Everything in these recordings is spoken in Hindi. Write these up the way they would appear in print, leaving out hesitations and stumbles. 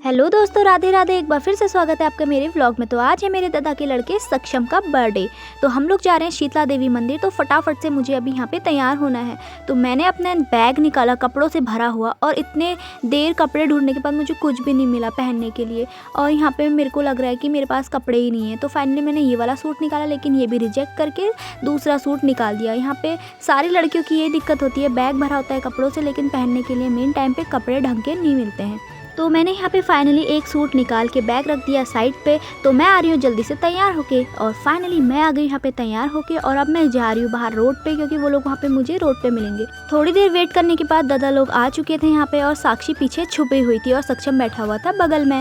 हेलो दोस्तों, राधे राधे। एक बार फिर से स्वागत है आपका मेरे व्लॉग में। तो आज है मेरे दादा के लड़के सक्षम का बर्थडे। तो हम लोग जा रहे हैं शीतला देवी मंदिर। तो फटाफट से मुझे अभी यहाँ पे तैयार होना है। तो मैंने अपना बैग निकाला कपड़ों से भरा हुआ, और इतने देर कपड़े ढूंढने के बाद मुझे कुछ भी नहीं मिला पहनने के लिए। और यहाँ पे मेरे को लग रहा है कि मेरे पास कपड़े ही नहीं है। तो फाइनली मैंने ये वाला सूट निकाला, लेकिन ये भी रिजेक्ट करके दूसरा सूट निकाल दिया। यहाँ पे सारी लड़कियों की ये दिक्कत होती है, बैग भरा होता है कपड़ों से, लेकिन पहनने के लिए मेन टाइम पे कपड़े ढंग के नहीं मिलते हैं। तो मैंने यहाँ पे फाइनली एक सूट निकाल के बैग रख दिया साइड पे। तो मैं आ रही हूँ जल्दी से तैयार होके, और फाइनली मैं आ गई यहाँ पे तैयार होके। और अब मैं जा रही हूँ बाहर रोड पे, क्योंकि वो लोग वहाँ पे मुझे रोड पे मिलेंगे। थोड़ी देर वेट करने के बाद दादा लोग आ चुके थे यहाँ पे, और साक्षी पीछे छुपी हुई थी और सक्षम बैठा हुआ था बगल में।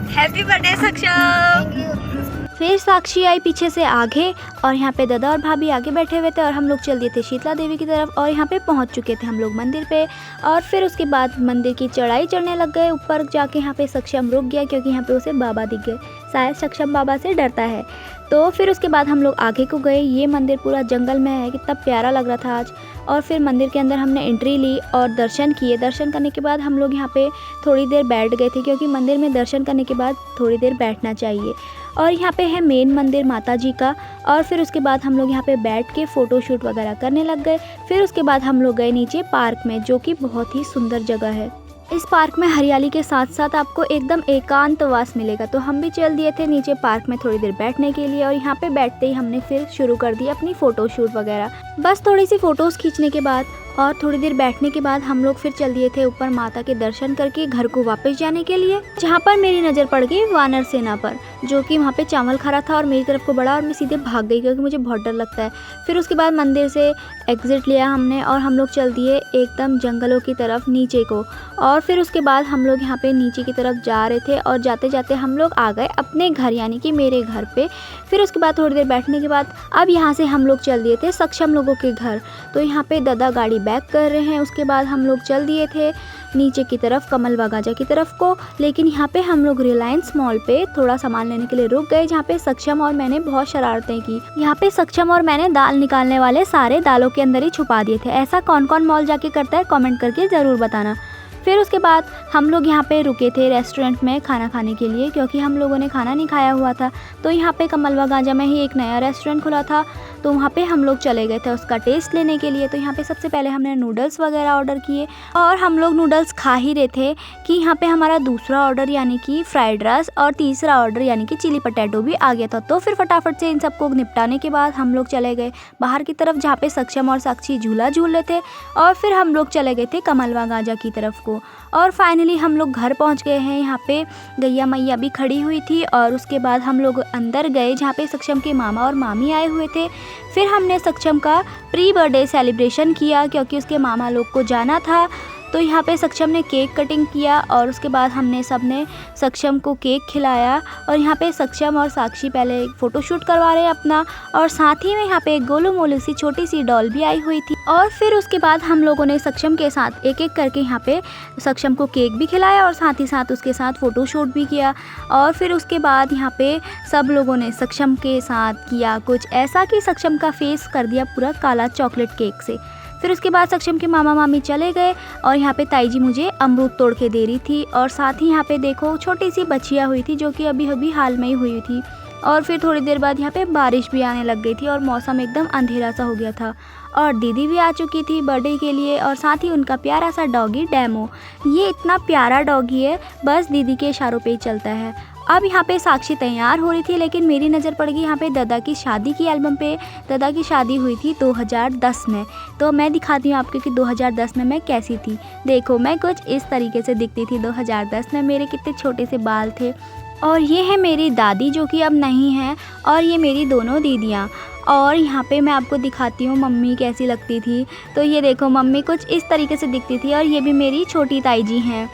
हैप्पी बर्थडे सक्षम। फिर साक्षी आई पीछे से आगे, और यहाँ पे दादा और भाभी आगे बैठे हुए थे, और हम लोग चल दिए थे शीतला देवी की तरफ। और यहाँ पे पहुँच चुके थे हम लोग मंदिर पे। और फिर उसके बाद मंदिर की चढ़ाई चढ़ने लग गए। ऊपर जाके यहाँ पे सक्षम रुक गया, क्योंकि यहाँ पे उसे बाबा दिख गए। शायद सक्षम बाबा से डरता है। तो फिर उसके बाद हम लोग आगे को गए। ये मंदिर पूरा जंगल में है, कितना प्यारा लग रहा था आज। और फिर मंदिर के अंदर हमने एंट्री ली और दर्शन किए। दर्शन करने के बाद हम लोग यहाँ पे थोड़ी देर बैठ गए थे, क्योंकि मंदिर में दर्शन करने के बाद थोड़ी देर बैठना चाहिए। और यहाँ पे है मेन मंदिर माता जी का। और फिर उसके बाद हम लोग यहाँ पे बैठ के फ़ोटो शूट वगैरह करने लग गए। फिर उसके बाद हम लोग गए नीचे पार्क में, जो कि बहुत ही सुंदर जगह है। इस पार्क में हरियाली के साथ साथ आपको एकदम एकांतवास मिलेगा। तो हम भी चल दिए थे नीचे पार्क में थोड़ी देर बैठने के लिए। और यहाँ पे बैठते ही हमने फिर शुरू कर दी अपनी फ़ोटो शूट वगैरह। बस थोड़ी सी फ़ोटोज़ खींचने के बाद और थोड़ी देर बैठने के बाद हम लोग फिर चल दिए थे ऊपर माता के दर्शन करके घर को वापस जाने के लिए। जहाँ पर मेरी नज़र पड़ गई वानर सेना पर, जो कि वहाँ पे चावल खा रहा था और मेरी तरफ को बढ़ा, और मैं सीधे भाग गई, क्योंकि मुझे बहुत डर लगता है। फिर उसके बाद मंदिर से एग्ज़िट लिया हमने, और हम लोग चल दिए एकदम जंगलों की तरफ नीचे को। और फिर उसके बाद हम लोग यहाँ पे नीचे की तरफ जा रहे थे, और जाते जाते हम लोग आ गए अपने घर, यानी कि मेरे घर पे। फिर उसके बाद थोड़ी देर बैठने के बाद अब यहाँ से हम लोग चल दिए थे सक्षम लोगों के घर। तो यहाँ पे दादा गाड़ी बैक कर रहे हैं। उसके बाद हम लोग चल दिए थे नीचे की तरफ कमल बागाजा की तरफ को। लेकिन यहाँ पे हम लोग रिलायंस मॉल पे थोड़ा सामान लेने के लिए रुक गए, जहाँ पे सक्षम और मैंने बहुत शरारतें की। यहाँ पे सक्षम और मैंने दाल निकालने वाले सारे दालों के अंदर ही छुपा दिए थे। ऐसा कौन कौन मॉल जाके करता है कमेंट करके ज़रूर बताना। फिर उसके बाद हम लोग यहाँ पे रुके थे रेस्टोरेंट में खाना खाने के लिए, क्योंकि हम लोगों ने खाना नहीं खाया हुआ था। तो यहाँ पे कमलवा गांजा में ही एक नया रेस्टोरेंट खुला था, तो वहाँ पे हम लोग चले गए थे उसका टेस्ट लेने के लिए। तो यहाँ पे सबसे पहले हमने नूडल्स वगैरह ऑर्डर किए, और हम लोग नूडल्स खा ही रहे थे कि यहाँ पे हमारा दूसरा ऑर्डर यानी कि फ्राइड राइस और तीसरा ऑर्डर यानी कि चिली पटैटो भी आ गया था। तो फिर फटाफट से इन सबको निपटाने के बाद हम लोग चले गए बाहर की तरफ, जहाँ पे सक्षम और साक्षी झूला झूल रहे थे। और फिर हम लोग चले गए थे कमलवा गांजा की तरफ को। और फाइनली हम लोग घर पहुंच गए हैं। यहाँ पे गैया मैया भी खड़ी हुई थी। और उसके बाद हम लोग अंदर गए, जहाँ पे सक्षम के मामा और मामी आए हुए थे। फिर हमने सक्षम का प्री बर्थडे सेलिब्रेशन किया, क्योंकि उसके मामा लोग को जाना था। तो यहाँ पे सक्षम ने केक कटिंग किया, और उसके बाद हमने सबने सक्षम को केक खिलाया। और यहाँ पे सक्षम और साक्षी पहले एक फ़ोटो शूट करवा रहे हैं अपना, और साथ ही में यहाँ पे एक गोलू मोलू सी छोटी सी डॉल भी आई हुई थी। और फिर उसके बाद हम लोगों ने सक्षम के साथ एक एक करके यहाँ पे सक्षम को केक भी खिलाया, और साथ ही साथ उसके साथ फ़ोटो शूट भी किया। और फिर उसके बाद यहाँ पे सब लोगों ने सक्षम के साथ किया कुछ ऐसा कि सक्षम का फेस कर दिया पूरा काला चॉकलेट केक से। फिर उसके बाद सक्षम के मामा मामी चले गए, और यहाँ पे ताई जी मुझे अमरूद तोड़ के दे रही थी। और साथ ही यहाँ पे देखो छोटी सी बच्चियाँ हुई थी, जो कि अभी अभी हाल में ही हुई थी। और फिर थोड़ी देर बाद यहाँ पे बारिश भी आने लग गई थी, और मौसम एकदम अंधेरा सा हो गया था। और दीदी भी आ चुकी थी बर्थडे के लिए, और साथ ही उनका प्यारा सा डॉगी डेमो। ये इतना प्यारा डॉगी है, बस दीदी के इशारों पे ही चलता है। अब यहाँ पे साक्षी तैयार हो रही थी, लेकिन मेरी नज़र पड़ गई यहाँ पे दादा की शादी की एल्बम पे। दादा की शादी हुई थी 2010 में। तो मैं दिखाती हूँ आपको कि 2010 में मैं कैसी थी। देखो, मैं कुछ इस तरीके से दिखती थी 2010 में। मेरे कितने छोटे से बाल थे। और ये है मेरी दादी, जो कि अब नहीं है, और ये मेरी दोनों दीदियाँ। और यहाँ पे मैं आपको दिखाती हूँ मम्मी कैसी लगती थी। तो ये देखो, मम्मी कुछ इस तरीके से दिखती थी। और ये भी मेरी छोटी ताई जी हैं।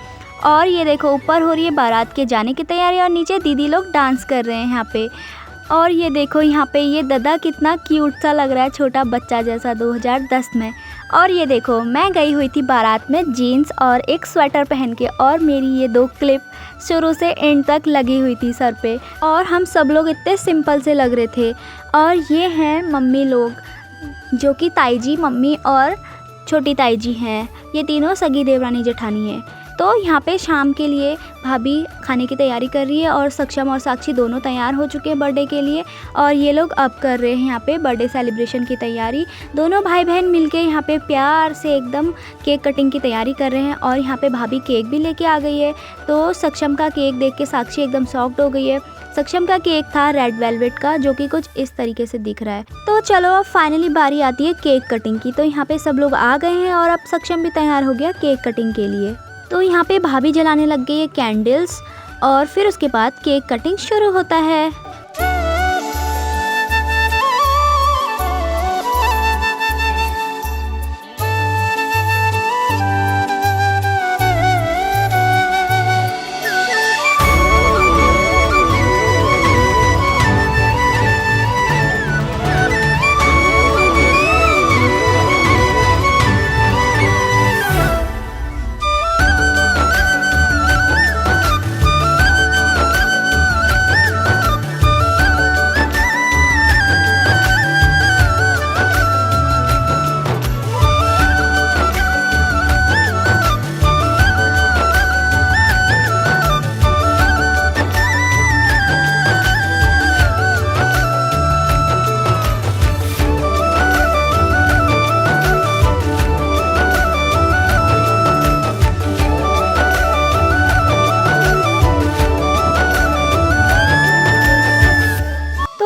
और ये देखो, ऊपर हो रही है बारात के जाने की तैयारी, और नीचे दीदी लोग डांस कर रहे हैं यहाँ पे। और ये देखो, यहाँ पे ये दादा कितना क्यूट सा लग रहा है, छोटा बच्चा जैसा 2010 में। और ये देखो, मैं गई हुई थी बारात में जीन्स और एक स्वेटर पहन के, और मेरी ये 2 क्लिप शुरू से एंड तक लगी हुई थी सर पे। और हम सब लोग इतने सिंपल से लग रहे थे। और ये हैं मम्मी लोग, जो कि ताई जी, मम्मी और छोटी ताई जी हैं। ये तीनों सगी देवरानी जेठानी है। तो यहाँ पे शाम के लिए भाभी खाने की तैयारी कर रही है और सक्षम और साक्षी दोनों तैयार हो चुके हैं बर्थडे के लिए और ये लोग अब कर रहे हैं यहाँ पे बर्थडे सेलिब्रेशन की तैयारी। दोनों भाई बहन मिलके यहाँ पे प्यार से एकदम केक कटिंग की तैयारी कर रहे हैं और यहाँ पे भाभी केक भी लेके आ गई है। तो सक्षम का केक देख के साक्षी एकदम शॉक्ड हो गई है। सक्षम का केक था रेड वेलवेट का, जो कि कुछ इस तरीके से दिख रहा है। तो चलो अब फाइनली बारी आती है केक कटिंग की। तो यहाँ पे सब लोग आ गए हैं और अब सक्षम भी तैयार हो गया केक कटिंग के लिए। तो यहाँ पे भाभी जलाने लग गई है कैंडल्स और फिर उसके बाद केक कटिंग शुरू होता है।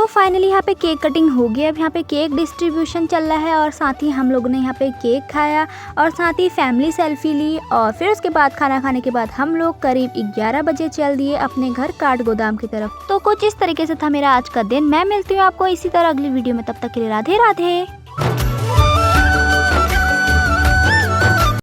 फाइनली यहाँ पे केक कटिंग हो गई। अब यहाँ पे केक डिस्ट्रीब्यूशन चल रहा है और साथ ही हम लोगों ने यहाँ पे केक खाया और साथ ही फैमिली सेल्फी ली और फिर उसके बाद खाना खाने के बाद हम लोग करीब 11 बजे चल दिए अपने घर काठगोदाम की तरफ। तो कुछ इस तरीके से था मेरा आज का दिन। मैं मिलती हूँ आपको इसी तरह अगली वीडियो में, तब तक के लिए राधे राधे।